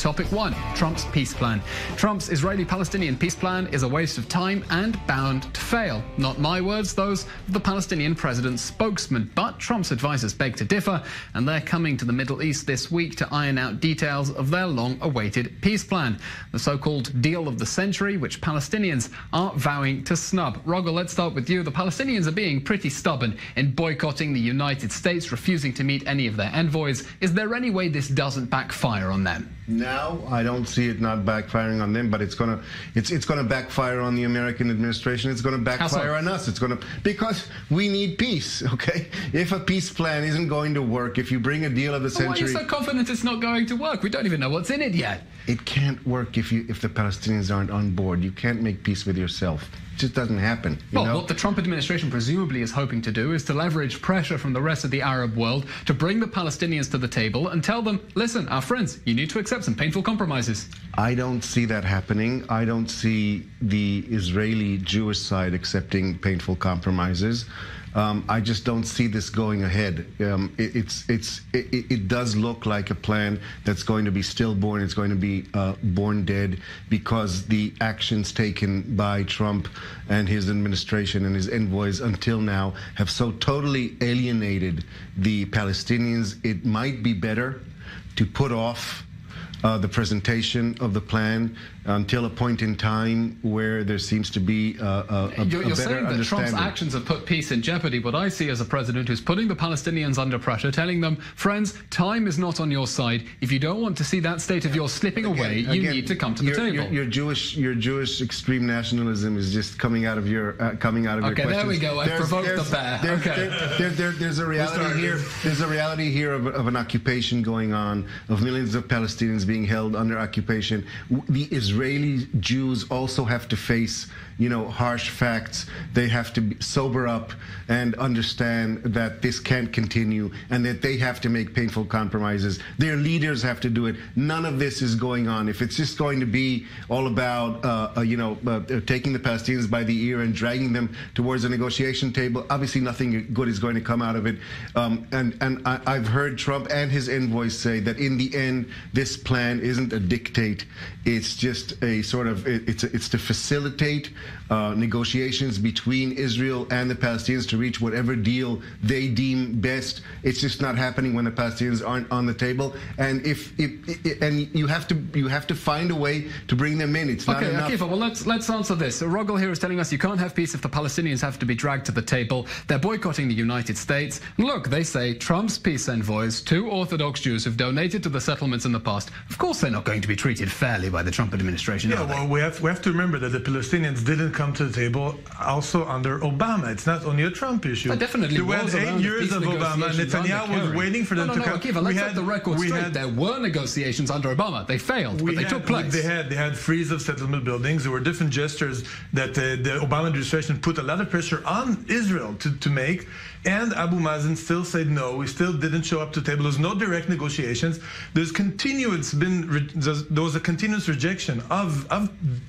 Topic 1, Trump's peace plan. Trump's Israeli-Palestinian peace plan is a waste of time and bound to fail. Not my words, those of the Palestinian president's spokesman. But Trump's advisors beg to differ, and they're coming to the Middle East this week to iron out details of their long-awaited peace plan, the so-called deal of the century, which Palestinians are vowing to snub. Rogel, let's start with you. The Palestinians are being pretty stubborn in boycotting the United States, refusing to meet any of their envoys. Is there any way this doesn't backfire on them? No, I don't see it not backfiring on them, but it's gonna backfire on the American administration. It's gonna backfire on us. It's gonna, because we need peace. Okay, if a peace plan isn't going to work, if you bring a deal of the century, why are you so confident it's not going to work? We don't even know what's in it yet. It can't work if the Palestinians aren't on board. You can't make peace with yourself. It just doesn't happen. Well, what the Trump administration presumably is hoping to do is to leverage pressure from the rest of the Arab world to bring the Palestinians to the table and tell them, listen, our friends, you need to accept some painful compromises. I don't see that happening. I don't see the Israeli Jewish side accepting painful compromises. I just don't see this going ahead. It does look like a plan that's going to be stillborn. It's going to be born dead, because the actions taken by Trump and his administration and his envoys until now have so totally alienated the Palestinians. It might be better to put off the presentation of the plan until a point in time where there seems to be a You're better saying that Trump's actions have put peace in jeopardy. What I see as a president who's putting the Palestinians under pressure, telling them, friends, time is not on your side. If you don't want to see that state of yours slipping away, you need to come to the table. Your Jewish extreme nationalism is just coming out of your your questions. Okay, there we go. I provoked the bear. There's a reality here. There's a reality here of an occupation going on, of millions of Palestinians being held under occupation. The Israeli Jews also have to face, harsh facts. They have to sober up and understand that this can't continue and that they have to make painful compromises. Their leaders have to do it. None of this is going on. If it's just going to be all about, taking the Palestinians by the ear and dragging them towards a negotiation table, obviously nothing good is going to come out of it. And I've heard Trump and his envoys say that in the end, this plan isn't a dictate. It's just a sort of, it's to facilitate negotiations between Israel and the Palestinians to reach whatever deal they deem best. It's just not happening when the Palestinians aren't on the table. And you have to find a way to bring them in. It's not enough. Akiva, well, let's answer this. Rogel here is telling us you can't have peace if the Palestinians have to be dragged to the table. They're boycotting the United States. Look, they say Trump's peace envoys, 2 Orthodox Jews who've donated to the settlements in the past, of course they're not going to be treated fairly by the Trump administration. Yeah, well, we have to remember that the Palestinians didn't come to the table also under Obama. It's not only a Trump issue. That definitely was 8 years of Obama. Netanyahu was waiting for them to come. Akiva, let's set the record straight. There were negotiations under Obama. They failed, but they took place. They had freeze of settlement buildings. There were different gestures that the Obama administration put a lot of pressure on Israel to make. And Abu Mazen still said no. We still didn't show up to the table. There's no direct negotiations. There was a continuous rejection of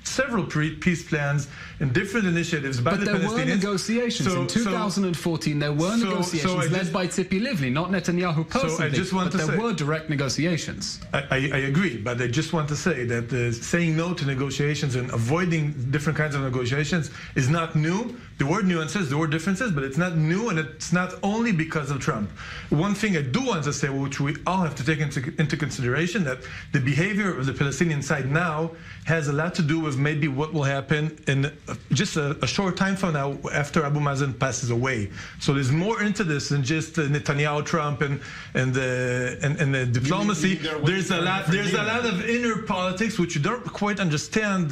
several peace plans and different initiatives by the Palestinians. But there were negotiations. In 2014, there were negotiations led by Tzipi Livni, not Netanyahu personally. There were direct negotiations. I agree, but I just want to say that saying no to negotiations and avoiding different kinds of negotiations is not new. There were nuances, there were differences, but it's not new, and it's not only because of Trump. One thing I do want to say, which we all have to take into consideration, that the behavior of the Palestinian side now has a lot to do with maybe what will happen in just a short time from now after Abu Mazen passes away. So there's more into this than just Netanyahu, Trump, and the diplomacy. There's a lot of inner politics which you don't quite understand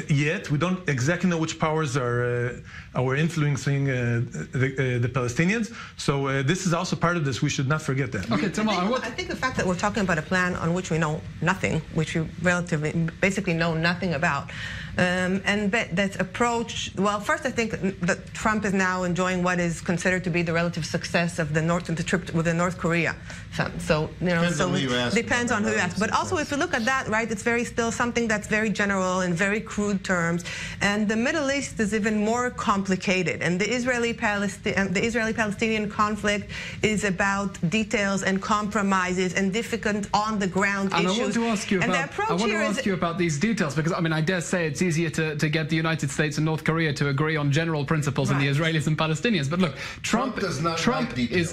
yet. We don't exactly know which powers are influencing the Palestinians. So this is also part of this. We should not forget that. Okay, Tamar, I think the fact that we're talking about a plan on which we know nothing, which we basically know nothing about, and that approach. Well, first, I think that Trump is now enjoying what is considered to be the relative success of the trip with the North Korea. So depends on who you ask. But also, if you look at that, right, it's still something that's very general in very crude terms. And the Middle East list is even more complicated, and the Israeli-Palestinian conflict is about details and compromises and difficult on-the-ground issues. And I want to ask you about these details, because, I mean, I dare say it's easier to get the United States and North Korea to agree on general principles than the Israelis and Palestinians. But look, Trump does not like details.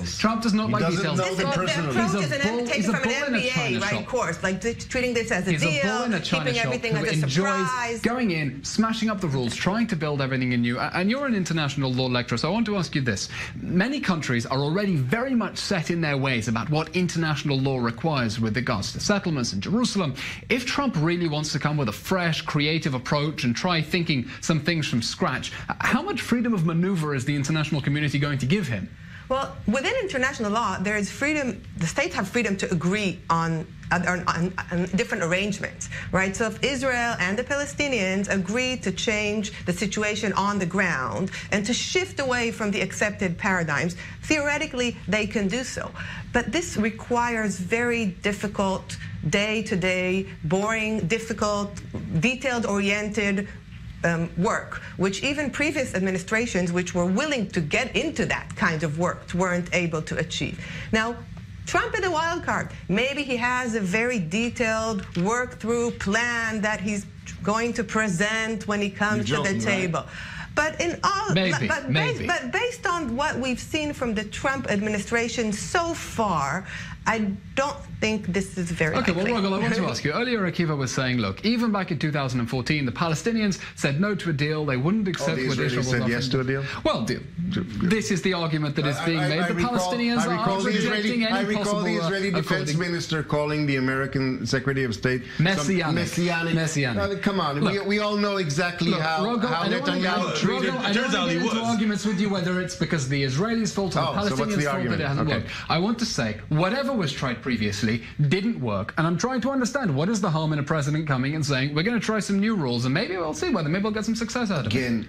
He's a bull in a China shop. Of course, like treating this as a deal, keeping everything as a surprise. Going in, smashing up the rules, trying to build everything anew. And you're an international law lecturer, so I want to ask you this. Many countries are already very much set in their ways about what international law requires with regards to settlements in Jerusalem. If Trump really wants to come with a fresh, creative approach and try thinking some things from scratch, how much freedom of maneuver is the international community going to give him? Well, within international law, there is freedom. The states have freedom to agree on different arrangements, right? So if Israel and the Palestinians agree to change the situation on the ground and to shift away from the accepted paradigms, theoretically they can do so. But this requires very difficult, day-to-day, boring, difficult, detailed-oriented work, which even previous administrations, which were willing to get into that kind of work, weren't able to achieve. Now, Trump is a wild card. Maybe he has a very detailed, work-through plan that he's going to present when he comes to the table. But in all, but based on what we've seen from the Trump administration so far, I don't think this is very likely. Well, Rogel, I want to ask you. Earlier, Akiva was saying, look, even back in 2014, the Palestinians said no to a deal. They wouldn't accept what Israel was offering. Yes to a deal? Well, this is the argument that is being made. The Palestinians are rejecting any possible... I recall the Israeli defense minister calling the American Secretary of State Messianic. Come on, look, we all know exactly how Netanyahu treated... I don't want to get into arguments with you whether it's because the Israelis' fault or the Palestinians' fault that it hasn't worked. I want to say, whatever was tried previously didn't work, and I'm trying to understand what is the harm in a president coming and saying we're going to try some new rules and maybe we'll see whether maybe we'll get some success out of it. Again,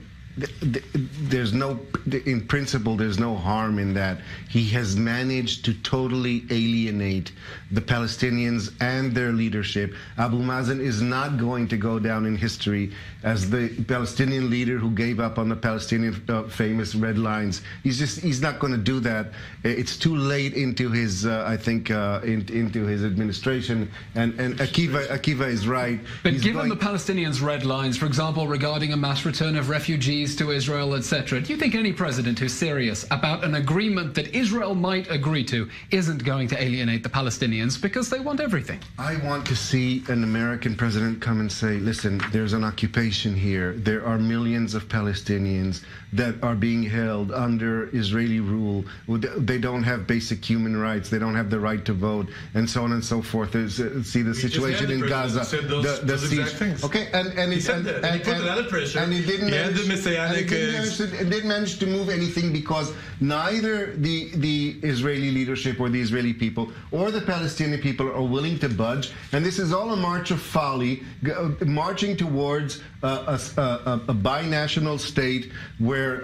there's no, in principle, there's no harm in that. He has managed to totally alienate the Palestinians and their leadership. Abu Mazen is not going to go down in history as the Palestinian leader who gave up on the Palestinian famous red lines. He's not going to do that. It's too late into his, I think, into his administration. And Akiva is right. But given the Palestinians' red lines, for example, regarding a mass return of refugees to Israel, etc., do you think any president who's serious about an agreement that Israel might agree to isn't going to alienate the Palestinians because they want everything? I want to see an American president come and say, listen, there's an occupation here. There are millions of Palestinians that are being held under Israeli rule. They don't have basic human rights. They don't have the right to vote, and so on and so forth. See the situation in Gaza. The siege. Okay, and he said that. And he put a lot of pressure. And he didn't didn't manage to move anything because neither the Israeli leadership or the Israeli people or the Palestinian people are willing to budge. And this is all a march of folly, marching towards a binational state where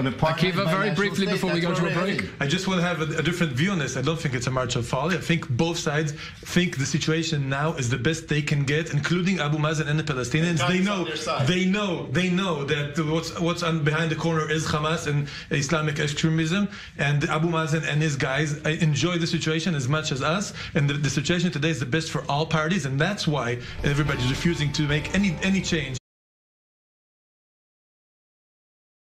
an apartheid. Akiva, very briefly before we go to a break. I just want to have a different view on this. I don't think it's a march of folly. I think both sides think the situation now is the best they can get, including Abu Mazen and the Palestinians. They know that what's behind the corner is Hamas and Islamic extremism, and Abu Mazen and his guys enjoy the situation as much as us, and the situation today is the best for all parties, and that's why everybody's refusing to make any change.